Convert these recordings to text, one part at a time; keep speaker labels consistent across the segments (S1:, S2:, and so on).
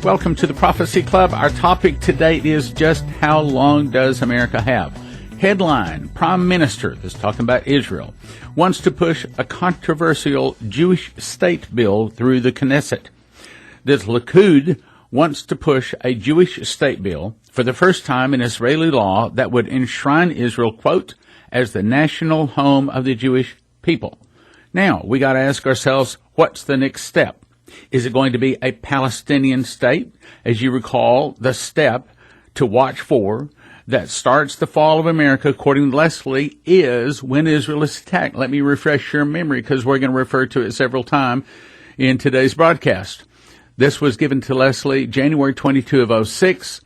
S1: Welcome to the Prophecy Club. Our topic today is just how long does America have? Headline, Prime Minister, this is talking about Israel, wants to push a controversial Jewish state bill through the Knesset. This Likud wants to push a Jewish state bill for the first time in Israeli law that would enshrine Israel, quote, as the national home of the Jewish people. Now, we got to ask ourselves, what's the next step? Is it going to be a Palestinian state? As you recall, the step to watch for that starts the fall of America, according to Leslie, is when Israel is attacked. Let me refresh your memory because we're going to refer to it several times in today's broadcast. This was given to Leslie January 22 of 06.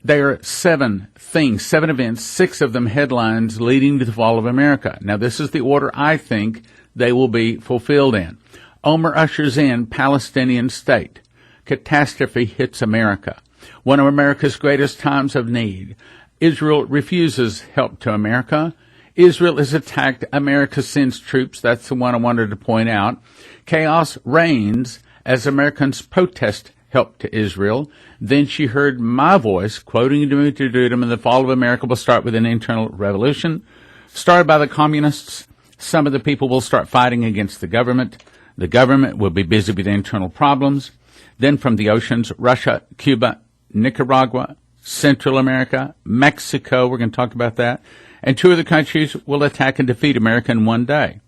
S1: There are seven events, six of them headlines leading to the fall of America. Now, this is the order I think they will be fulfilled in. Omer ushers in Palestinian state. Catastrophe hits America. One of America's greatest times of need. Israel refuses help to America. Israel is attacked. America sends troops. That's the one I wanted to point out. Chaos reigns as Americans protest help to Israel. Then she heard my voice, quoting Dimitri Dudam, and the fall of America will start with an internal revolution. Started by the communists, some of the people will start fighting against the government. The government will be busy with internal problems. Then from the oceans, Russia, Cuba, Nicaragua, Central America, Mexico, we're going to talk about that, and two of the countries will attack and defeat America in one day.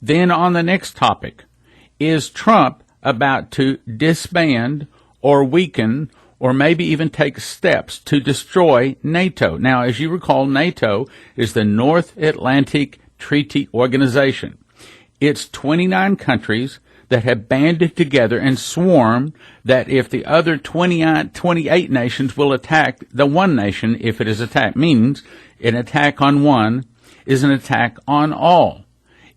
S1: Then on the next topic, is Trump about to disband or weaken or maybe even take steps to destroy NATO? Now, as you recall, NATO is the North Atlantic Treaty Organization. It's 29 countries that have banded together and sworn that if the other 28 nations will attack the one nation, if it is attacked, means an attack on one is an attack on all.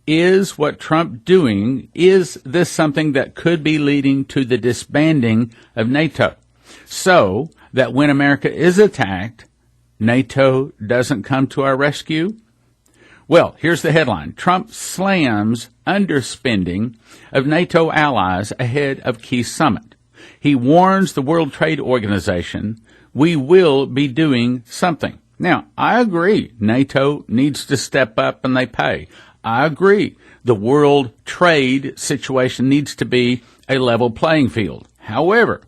S1: Is what Trump doing, is this something that could be leading to the disbanding of NATO? So that when America is attacked, NATO doesn't come to our rescue? Well, here's the headline. Trump slams underspending of NATO allies ahead of key summit. He warns the World Trade Organization, we will be doing something. Now, I agree. NATO needs to step up and they pay. I agree. The world trade situation needs to be a level playing field. However,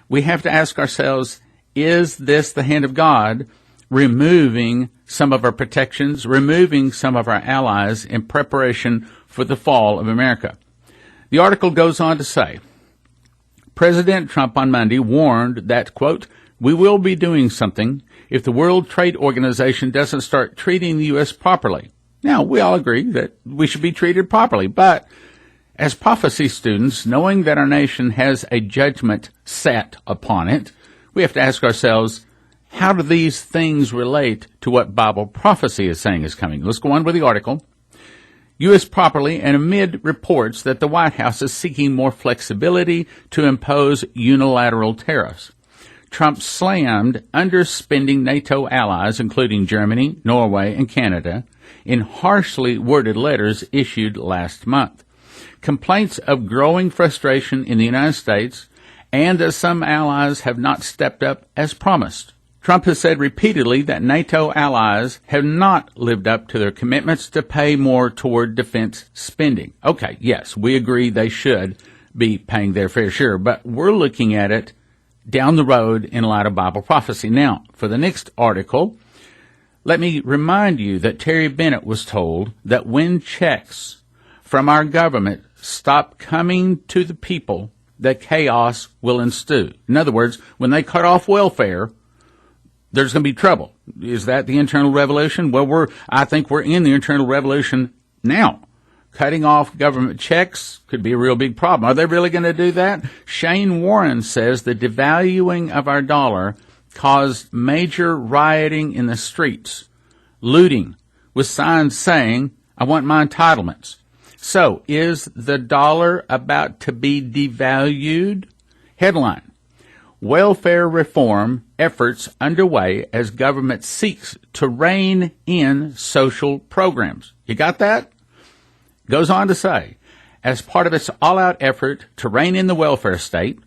S1: we have to ask ourselves, is this the hand of God removing some of our protections, removing some of our allies in preparation for the fall of America? The article goes on to say, President Trump on Monday warned that, quote, we will be doing something if the World Trade Organization doesn't start treating the U.S. properly. Now, we all agree that we should be treated properly, but as prophecy students, knowing that our nation has a judgment set upon it, we have to ask ourselves, how do these things relate to what Bible prophecy is saying is coming? Let's go on with the article. U.S. properly, and amid reports that the White House is seeking more flexibility to impose unilateral tariffs. Trump slammed underspending NATO allies, including Germany, Norway, and Canada, in harshly worded letters issued last month. Complaints of growing frustration in the United States and that some allies have not stepped up as promised. Trump has said repeatedly that NATO allies have not lived up to their commitments to pay more toward defense spending. Okay, yes, we agree they should be paying their fair share, but we're looking at it down the road in light of Bible prophecy. Now, for the next article, let me remind you that Terry Bennett was told that when checks from our government stop coming to the people, that chaos will ensue. In other words, when they cut off welfare, there's going to be trouble. Is that the internal revolution? Well, I think we're in the internal revolution now. Cutting off government checks could be a real big problem. Are they really going to do that? Shane Warren says the devaluing of our dollar caused major rioting in the streets, looting, with signs saying, I want my entitlements. So, is the dollar about to be devalued? Headline, welfare reform efforts underway as government seeks to rein in social programs. You got that? Goes on to say, as part of its all-out effort to rein in the welfare state,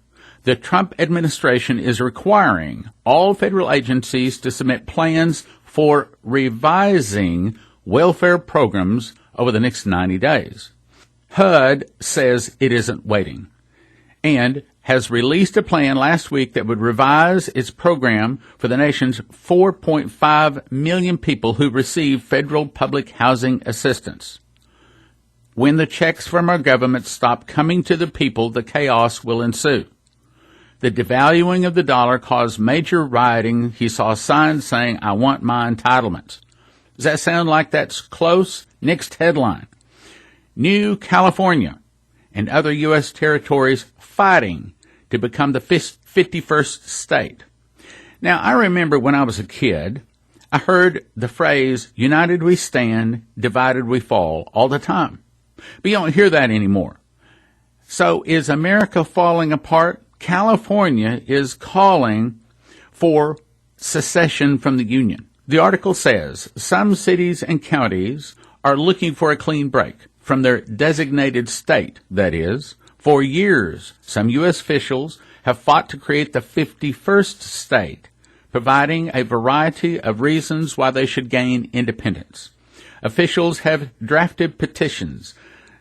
S1: The Trump administration is requiring all federal agencies to submit plans for revising welfare programs over the next 90 days. HUD says it isn't waiting and has released a plan last week that would revise its program for the nation's 4.5 million people who receive federal public housing assistance. When the checks from our government stop coming to the people, the chaos will ensue. The devaluing of the dollar caused major rioting. He saw signs saying, "I want my entitlements." Does that sound like that's close? Next headline. New California and other U.S. territories fighting to become the 51st state. Now, I remember when I was a kid, I heard the phrase, "United we stand, divided we fall," all the time. But you don't hear that anymore. So is America falling apart? California is calling for secession from the Union. The article says some cities and counties are looking for a clean break from their designated state, that is. For years, some U.S. officials have fought to create the 51st state, providing a variety of reasons why they should gain independence. Officials have drafted petitions,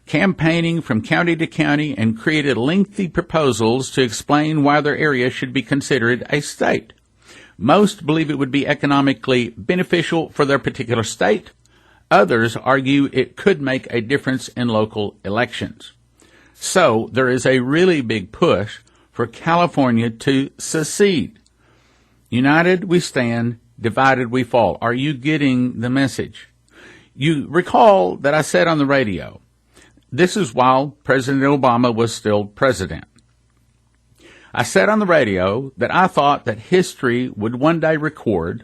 S1: campaigning from county to county, and created lengthy proposals to explain why their area should be considered a state. Most believe it would be economically beneficial for their particular state. Others argue it could make a difference in local elections. So there is a really big push for California to secede. United we stand, divided we fall. Are you getting the message? You recall that I said on the radio, this is while President Obama was still president. I said on the radio that I thought that history would one day record,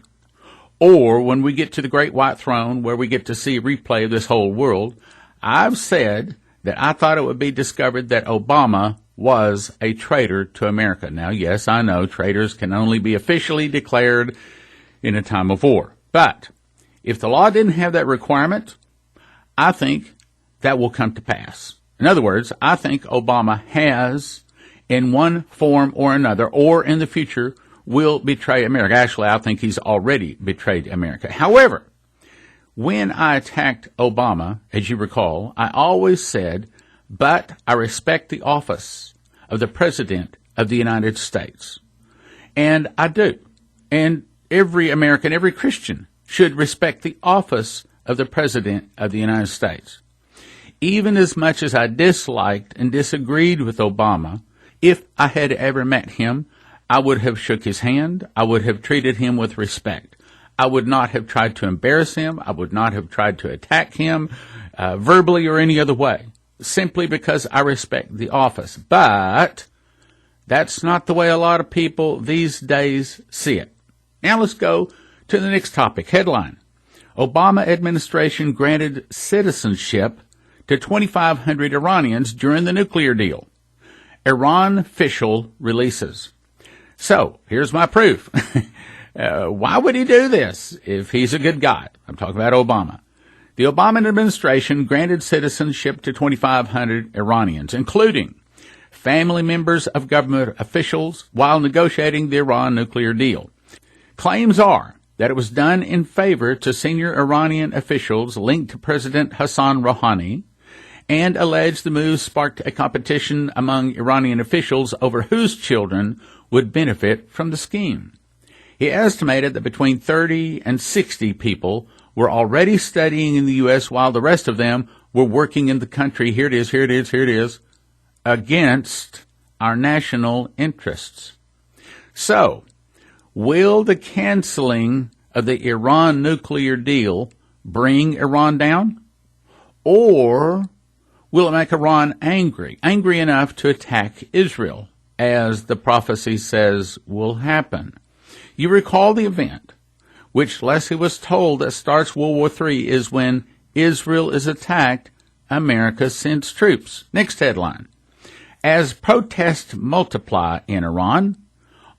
S1: or when we get to the Great White Throne where we get to see a replay of this whole world, I've said that I thought it would be discovered that Obama was a traitor to America. Now, yes, I know traitors can only be officially declared in a time of war. But if the law didn't have that requirement, I think that will come to pass. In other words, I think Obama has, in one form or another, or in the future, will betray America. Actually, I think he's already betrayed America. However, when I attacked Obama, as you recall, I always said, but I respect the office of the President of the United States. And I do. And every American, every Christian should respect the office of the President of the United States. Even as much as I disliked and disagreed with Obama, if I had ever met him, I would have shook his hand. I would have treated him with respect. I would not have tried to embarrass him. I would not have tried to attack him verbally or any other way, simply because I respect the office. But that's not the way a lot of people these days see it. Now let's go to the next topic. Headline: Obama administration granted citizenship to 2,500 Iranians during the nuclear deal. Iran official releases. So, here's my proof. Why would he do this if he's a good guy? I'm talking about Obama. The Obama administration granted citizenship to 2,500 Iranians, including family members of government officials, while negotiating the Iran nuclear deal. Claims are that it was done in favor to senior Iranian officials linked to President Hassan Rouhani, and alleged the move sparked a competition among Iranian officials over whose children would benefit from the scheme. He estimated that between 30 and 60 people were already studying in the U.S., while the rest of them were working in the country, here it is, against our national interests. So, will the canceling of the Iran nuclear deal bring Iran down? Or will it make Iran angry enough to attack Israel, as the prophecy says will happen? You recall the event, which Leslie was told that starts World War III, is when Israel is attacked, America sends troops. Next headline: as protests multiply in Iran,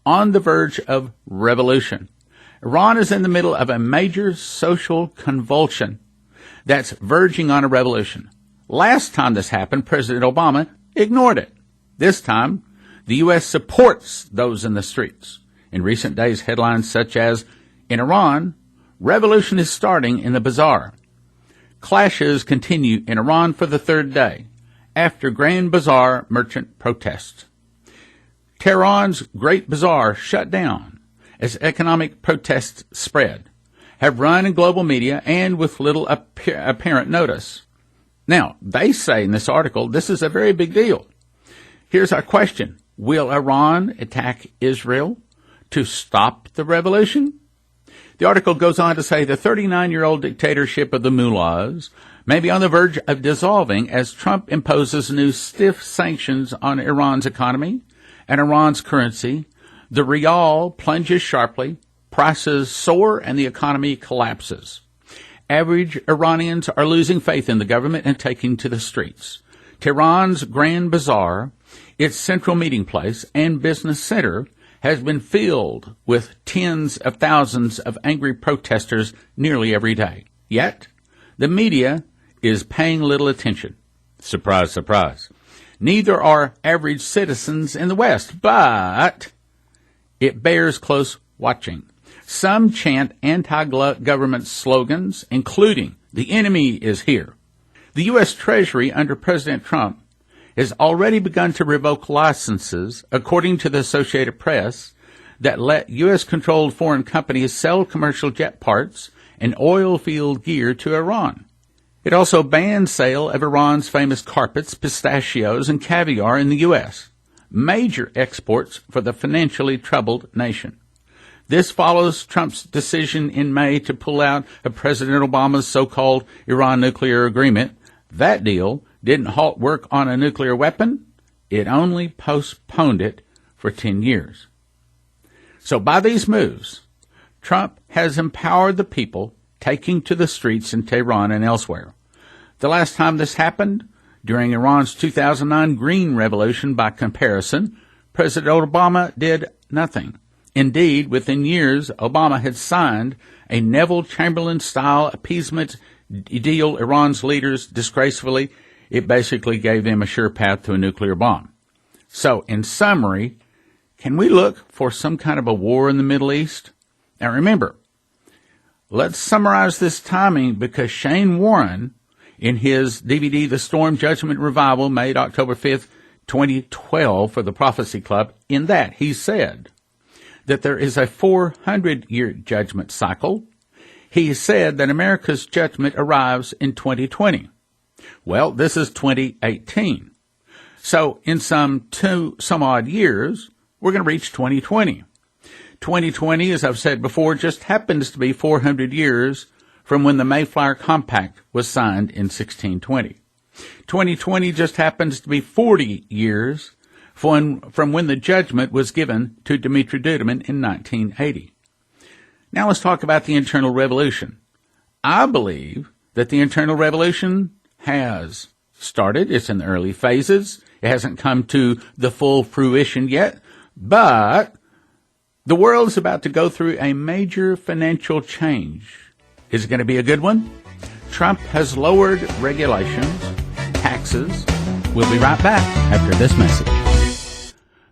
S1: on the verge of revolution. Iran is in the middle of a major social convulsion that's verging on a revolution. Last time this happened, President Obama ignored it. This time, The U.S. supports those in the streets. In recent days, headlines such as, "In Iran, revolution is starting in the bazaar." Clashes continue in Iran for the third day, after Grand Bazaar merchant protests. Tehran's Great Bazaar shut down as economic protests spread, have run in global media and with little apparent notice. Now, they say in this article this is a very big deal. Here's our question. Will Iran attack Israel to stop the revolution? The article goes on to say the 39-year-old dictatorship of the mullahs may be on the verge of dissolving as Trump imposes new stiff sanctions on Iran's economy and Iran's currency. The rial plunges sharply, prices soar, and the economy collapses. Average Iranians are losing faith in the government and taking to the streets. Tehran's Grand Bazaar, its central meeting place and business center, has been filled with tens of thousands of angry protesters nearly every day. Yet, the media is paying little attention. Surprise, surprise. Neither are average citizens in the West, but it bears close watching. Some chant anti-government slogans, including, "The enemy is here." The U.S. Treasury under President Trump has already begun to revoke licenses, according to the Associated Press, that let U.S.-controlled foreign companies sell commercial jet parts and oil field gear to Iran. It also banned sale of Iran's famous carpets, pistachios, and caviar in the U.S., major exports for the financially troubled nation. This follows Trump's decision in May to pull out of President Obama's so-called Iran nuclear agreement. That deal didn't halt work on a nuclear weapon. It only postponed it for 10 years. So by these moves, Trump has empowered the people taking to the streets in Tehran and elsewhere. The last time this happened, during Iran's 2009 Green Revolution, by comparison, President Obama did nothing. Indeed, within years, Obama had signed a Neville Chamberlain-style appeasement deal Iran's leaders disgracefully. It basically gave them a sure path to a nuclear bomb. So, in summary, can we look for some kind of a war in the Middle East? Now remember, let's summarize this timing, because Shane Warren, in his DVD, The Storm Judgment Revival, made October 5th, 2012 for the Prophecy Club, in that he said that there is a 400-year judgment cycle. He said that America's judgment arrives in 2020. Well, this is 2018. So in some odd years, we're going to reach 2020. 2020, as I've said before, just happens to be 400 years from when the Mayflower Compact was signed in 1620. 2020 just happens to be 40 years from when the judgment was given to Dmitri Duduman in 1980. Now let's talk about the internal revolution. I believe that the internal revolution has started. It's in the early phases. It hasn't come to the full fruition yet, but the world is about to go through a major financial change. Is it going to be a good one? Trump has lowered regulations, taxes. We'll be right back after this message.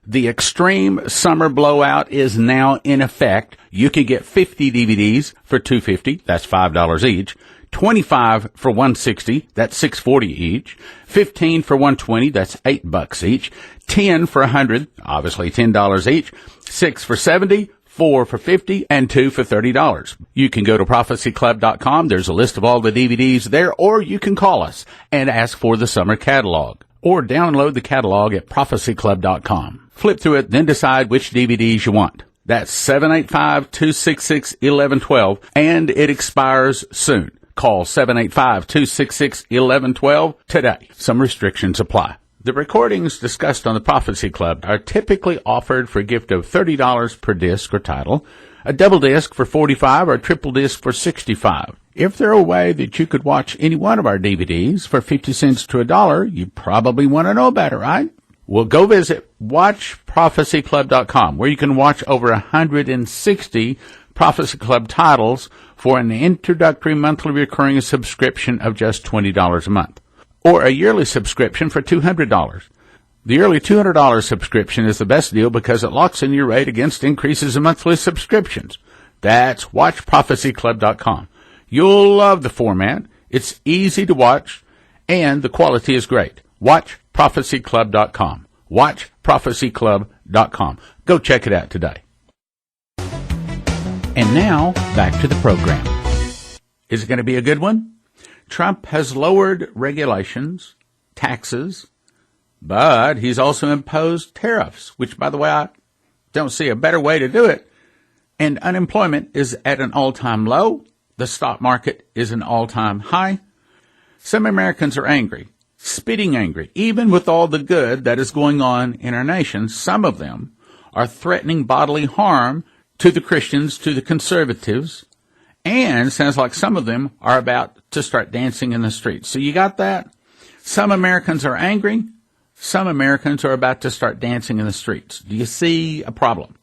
S1: The extreme summer blowout is now in effect. You can get 50 DVDs for $250. That's $5 each. 25 for $160. That's $6.40 each. 15 for $120. That's $8 each. 10 for $100. Obviously $10 each. 6 for $70. 4 for $50, and 2 for $30. You can go to prophecyclub.com. There's a list of all the DVDs there, or you can call us and ask for the summer catalog, or download the catalog at prophecyclub.com. Flip through it, then decide which DVDs you want. That's 785-266-1112, and it expires soon. Call 785-266-1112 today. Some restrictions apply. The recordings discussed on the Prophecy Club are typically offered for a gift of $30 per disc or title, a double disc for $45, or a triple disc for $65. If there a way that you could watch any one of our DVDs for 50 cents to $1, you probably want to know about it, right? Well, go visit watchprophecyclub.com, where you can watch over 160 Prophecy Club titles for an introductory monthly recurring subscription of just $20 a month, or a yearly subscription for $200. The early $200 subscription is the best deal because it locks in your rate against increases in monthly subscriptions. That's watchprophecyclub.com. You'll love the format. It's easy to watch, and the quality is great. Watchprophecyclub.com. Watchprophecyclub.com. Go check it out today. And now, back to the program. Is it going to be a good one? Trump has lowered regulations, taxes, but he's also imposed tariffs, which, by the way, I don't see a better way to do it. And unemployment is at an all-time low. The stock market is an all-time high. Some Americans are angry, spitting angry. Even with all the good that is going on in our nation, some of them are threatening bodily harm to the Christians, to the conservatives, and sounds like some of them are about to start dancing in the streets. So you got that? Some Americans are angry. Some Americans are about to start dancing in the streets. Do you see a problem?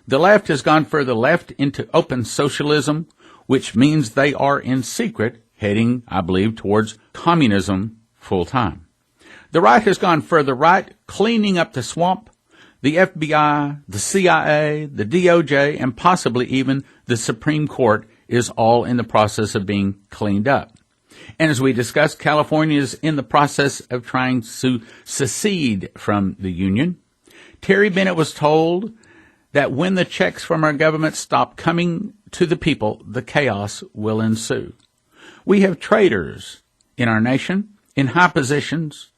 S1: The left has gone further left into open socialism, which means they are in secret heading, I believe, towards communism full time. The right has gone further right, cleaning up the swamp. The FBI, the CIA, the DOJ, and possibly even the Supreme Court is all in the process of being cleaned up. And as we discussed, California is in the process of trying to secede from the union. Terry Bennett was told that when the checks from our government stop coming to the people, the chaos will ensue. We have traitors in our nation, in high positions,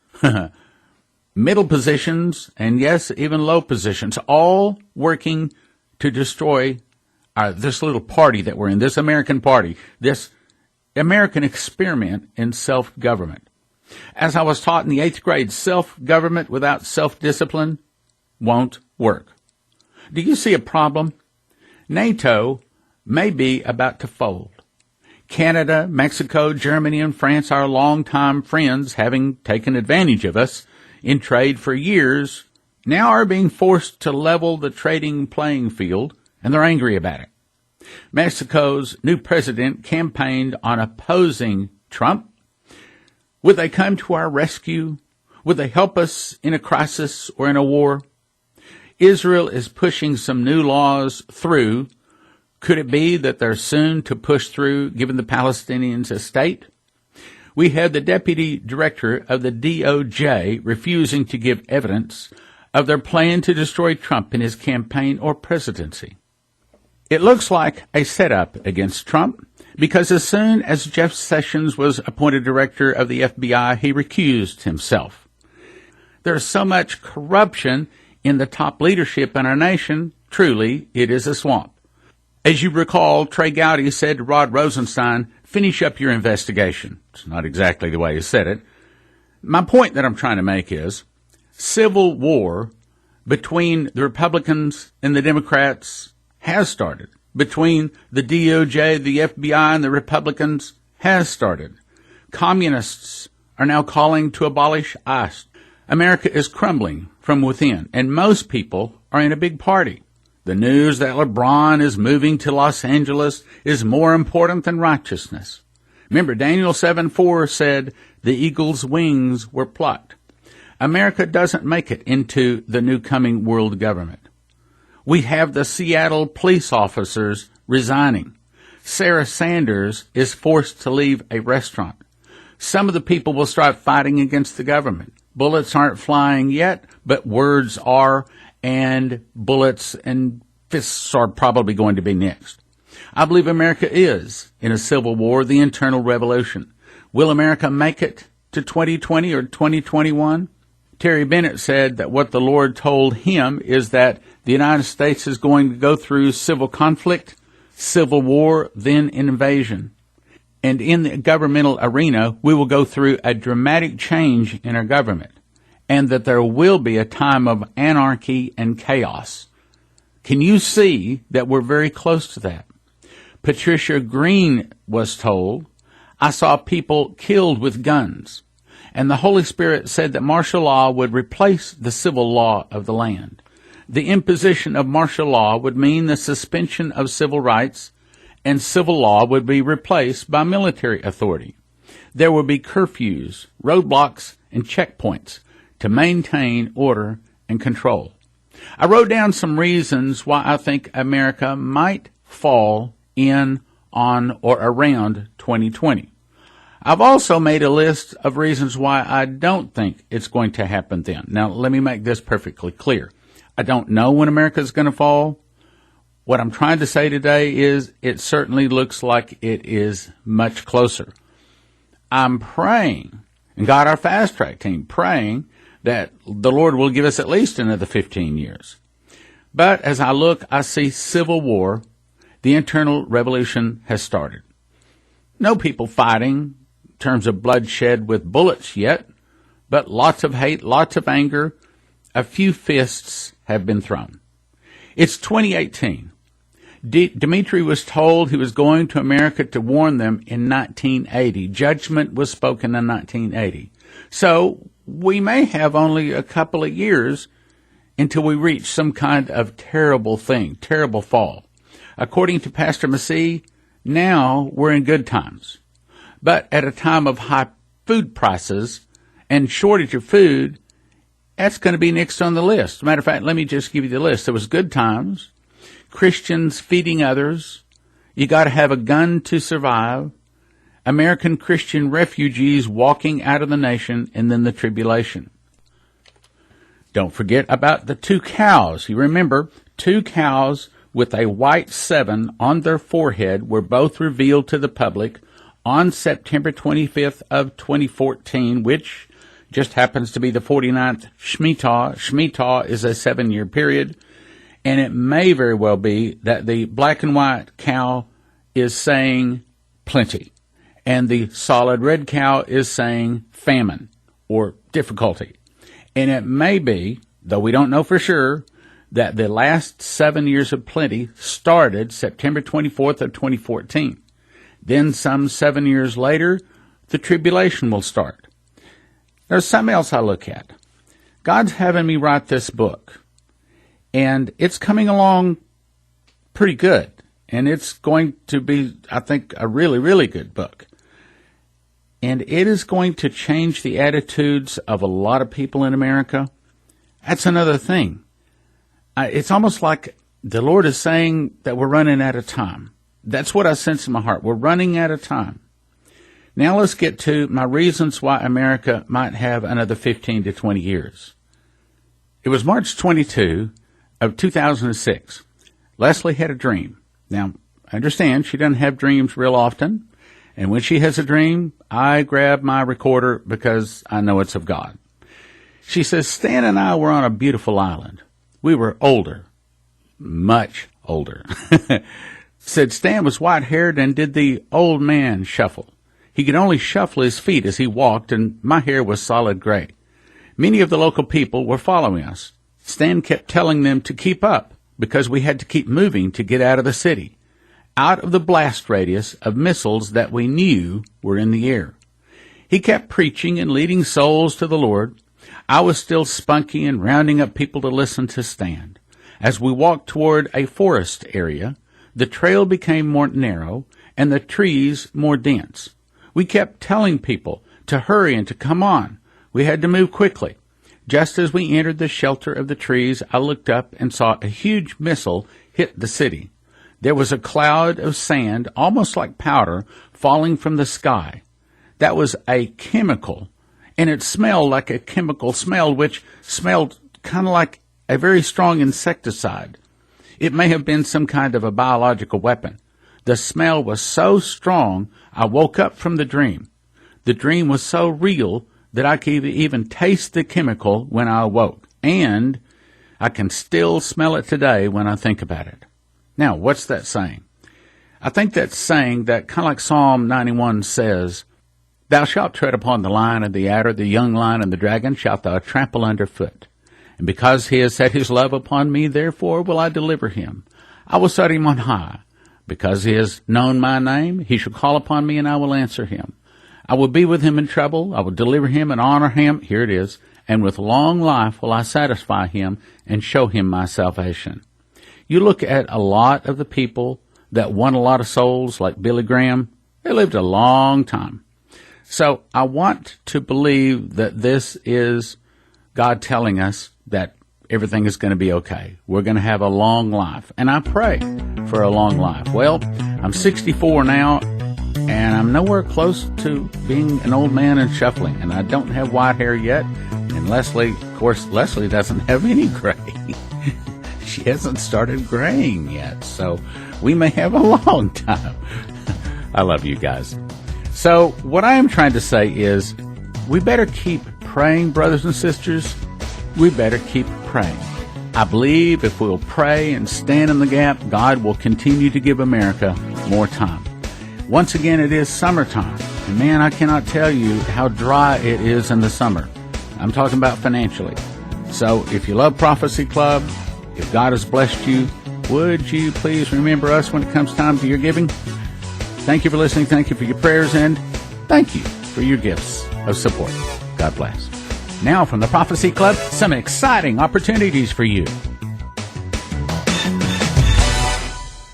S1: middle positions, and yes, even low positions, all working to destroy this little party that we're in, this American party, this American experiment in self-government. As I was taught in the 8th grade, self-government without self-discipline won't work. Do you see a problem? NATO may be about to fold. Canada, Mexico, Germany, and France, our longtime friends, having taken advantage of us in trade for years, now are being forced to level the trading playing field, and they're angry about it. Mexico's new president campaigned on opposing Trump. Would they come to our rescue? Would they help us in a crisis or in a war? Israel is pushing some new laws through. Could it be that they're soon to push through giving the Palestinians a state? We had the deputy director of the DOJ refusing to give evidence of their plan to destroy Trump in his campaign or presidency. It looks like a setup against Trump because as soon as Jeff Sessions was appointed director of the FBI, he recused himself. There's so much corruption in the top leadership in our nation, truly, it is a swamp. As you recall, Trey Gowdy said to Rod Rosenstein, finish up your investigation. It's not exactly the way he said it. My point that I'm trying to make is civil war between the Republicans and the Democrats has started. Between the DOJ, the FBI, and the Republicans has started. Communists are now calling to abolish ICE. America is crumbling from within, and most people are in a big party. The news that LeBron is moving to Los Angeles is more important than righteousness. Remember, Daniel 7:4 said the eagle's wings were plucked. America doesn't make it into the new coming world government. We have the Seattle police officers resigning. Sarah Sanders is forced to leave a restaurant. Some of the people will start fighting against the government. Bullets aren't flying yet, but words are, and bullets and fists are probably going to be next. I believe America is in a civil war, the internal revolution. Will America make it to 2020 or 2021? Terry Bennett said that what the Lord told him is that the United States is going to go through civil conflict, civil war, then invasion. And in the governmental arena, we will go through a dramatic change in our government, and that there will be a time of anarchy and chaos. Can you see that we're very close to that? Patricia Green was told, I saw people killed with guns, and the Holy Spirit said that martial law would replace the civil law of the land. The imposition of martial law would mean the suspension of civil rights, and civil law would be replaced by military authority. There would be curfews, roadblocks, and checkpoints to maintain order and control. I wrote down some reasons why I think America might fall in, on, or around 2020. I've also made a list of reasons why I don't think it's going to happen then. Now, let me make this perfectly clear. I don't know when America is going to fall. What I'm trying to say today is it certainly looks like it is much closer. I'm praying, and got our fast track team praying, that the Lord will give us at least another 15 years. But as I look, I see civil war. The internal revolution has started. No people fighting in terms of bloodshed with bullets yet, but lots of hate, lots of anger. A few fists have been thrown. It's 2018. Dmitri was told he was going to America to warn them in 1980. Judgment was spoken in 1980. So we may have only a couple of years until we reach some kind of terrible thing, terrible fall. According to Pastor Massey, now we're in good times. But at a time of high food prices and shortage of food, that's going to be next on the list. As a matter of fact, let me just give you the list. There was good times, Christians feeding others, you got to have a gun to survive, American Christian refugees walking out of the nation, and then the tribulation. Don't forget about the two cows. You remember, two cows with a white 7 on their forehead were both revealed to the public on September 25th of 2014, which just happens to be the 49th Shemitah. Shemitah is a 7-year period, and it may very well be that the black and white cow is saying plenty, and the solid red cow is saying famine or difficulty. And it may be, though we don't know for sure, that the last 7 years of plenty started September 24th of 2014. Then some 7 years later, the tribulation will start. There's something else I look at. God's having me write this book, and it's coming along pretty good. And it's going to be, I think, a really, really good book. And it is going to change the attitudes of a lot of people in America. That's another thing. It's almost like the Lord is saying that we're running out of time. That's what I sense in my heart. We're running out of time. Now let's get to my reasons why America might have another 15 to 20 years. It was March 22 of 2006. Leslie had a dream. Now, I understand she doesn't have dreams real often. And when she has a dream, I grab my recorder because I know it's of God. She says, Stan and I were on a beautiful island. We were older, much older. Said Stan was white-haired and did the old man shuffle. He could only shuffle his feet as he walked, and my hair was solid gray. Many of the local people were following us. Stan kept telling them to keep up because we had to keep moving to get out of the city, out of the blast radius of missiles that we knew were in the air. He kept preaching and leading souls to the Lord. I was still spunky and rounding up people to listen to Stan. As we walked toward a forest area, the trail became more narrow and the trees more dense. We kept telling people to hurry and to come on. We had to move quickly. Just as we entered the shelter of the trees, I looked up and saw a huge missile hit the city. There was a cloud of sand, almost like powder, falling from the sky. That was a chemical, and it smelled like a chemical smell, which smelled kind of like a very strong insecticide. It may have been some kind of a biological weapon. The smell was so strong, I woke up from the dream. The dream was so real that I could even taste the chemical when I awoke, and I can still smell it today when I think about it. Now, what's that saying? I think that's saying that kind of like Psalm 91 says, Thou shalt tread upon the lion and the adder, the young lion and the dragon shalt thou trample underfoot. And because he has set his love upon me, therefore will I deliver him. I will set him on high. Because he has known my name, he shall call upon me, and I will answer him. I will be with him in trouble. I will deliver him and honor him. Here it is. And with long life will I satisfy him and show him my salvation. You look at a lot of the people that won a lot of souls, like Billy Graham, they lived a long time. So I want to believe that this is God telling us that everything is going to be okay. We're going to have a long life. And I pray for a long life. Well, I'm 64 now, and I'm nowhere close to being an old man and shuffling. And I don't have white hair yet. And Leslie, of course, Leslie doesn't have any gray. She hasn't started graying yet. So we may have a long time. I love you guys. So what I am trying to say is we better keep praying, brothers and sisters. We better keep praying. I believe if we'll pray and stand in the gap, God will continue to give America more time. Once again, it is summertime. And man, I cannot tell you how dry it is in the summer. I'm talking about financially. So if you love Prophecy Club, if God has blessed you, would you please remember us when it comes time to your giving? Thank you for listening. Thank you for your prayers. And thank you for your gifts of support. God bless. Now from the Prophecy Club, some exciting opportunities for you.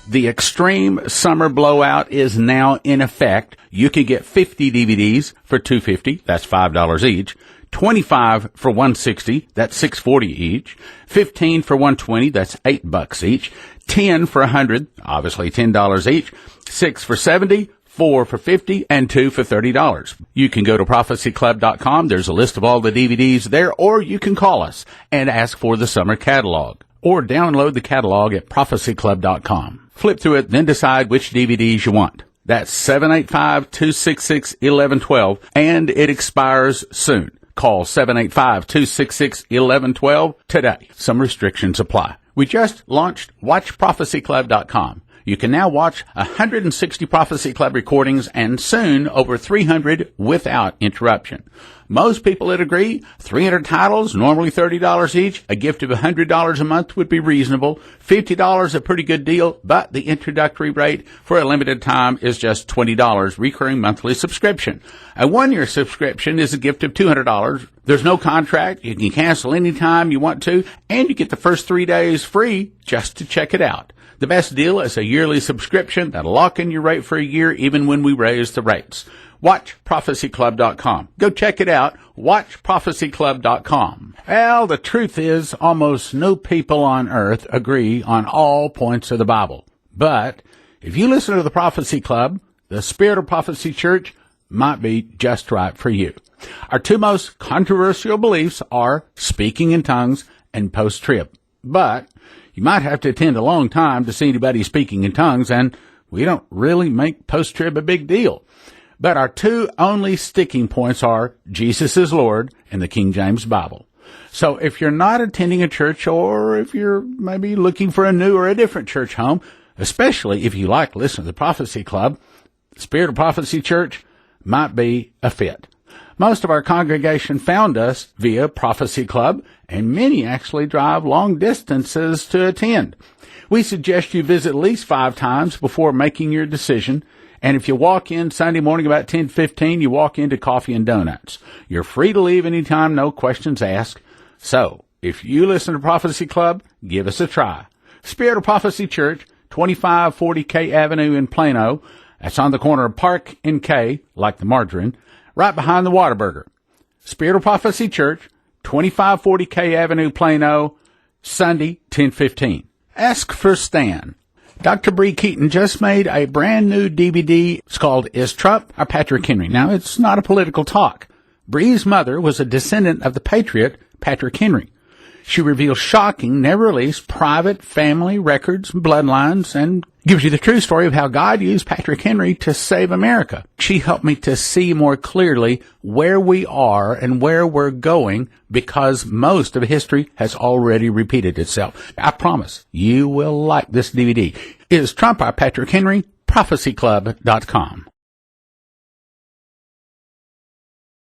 S1: The Extreme Summer Blowout is now in effect. You can get 50 DVDs for $250. That's $5 each. 25 for $160. That's $6.40 each. 15 for $120. That's $8 each. 10 for $100. Obviously $10 each. 6 for $70. 4 for $50, and 2 for $30. You can go to prophecyclub.com. There's a list of all the DVDs there, or you can call us and ask for the summer catalog, or download the catalog at prophecyclub.com. Flip through it, then decide which DVDs you want. That's 785-266-1112, and it expires soon. Call 785-266-1112 today. Some restrictions apply. We just launched watchprophecyclub.com. You can now watch 160 Prophecy Club recordings and soon over 300 without interruption. Most people would agree 300 titles, normally $30 each. A gift of $100 a month would be reasonable. $50 a pretty good deal, but the introductory rate for a limited time is just $20, recurring monthly subscription. A one-year subscription is a gift of $200. There's no contract. You can cancel anytime you want to, and you get the first 3 days free just to check it out. The best deal is a yearly subscription that'll lock in your rate for a year even when we raise the rates. WatchProphecyClub.com. Go check it out. WatchProphecyClub.com. Well, the truth is almost no people on earth agree on all points of the Bible. But if you listen to the Prophecy Club, the Spirit of Prophecy Church might be just right for you. Our two most controversial beliefs are speaking in tongues and post-trib. But you might have to attend a long time to see anybody speaking in tongues, and we don't really make post-trib a big deal. But our two only sticking points are Jesus is Lord and the King James Bible. So if you're not attending a church, or if you're maybe looking for a new or a different church home, especially if you like listening to the Prophecy Club, the Spirit of Prophecy Church might be a fit. Most of our congregation found us via Prophecy Club, and many actually drive long distances to attend. We suggest you visit at least 5 times before making your decision, and if you walk in Sunday morning about 10:15, you walk into coffee and donuts. You're free to leave anytime, no questions asked. So, if you listen to Prophecy Club, give us a try. Spirit of Prophecy Church, 2540 K Avenue in Plano. That's on the corner of Park and K, like the margarine, right behind the Whataburger. Spirit of Prophecy Church, 2540 K Avenue, Plano, Sunday, 10:15. Ask for Stan. Dr. Bree Keaton just made a brand new DVD. It's called Is Trump or Patrick Henry? Now, it's not a political talk. Bree's mother was a descendant of the patriot Patrick Henry. She reveals shocking, never-released private family records and bloodlines, and gives you the true story of how God used Patrick Henry to save America. She helped me to see more clearly where we are and where we're going, because most of history has already repeated itself. I promise you will like this DVD. Is Trump our Patrick Henry? prophecyclub.com.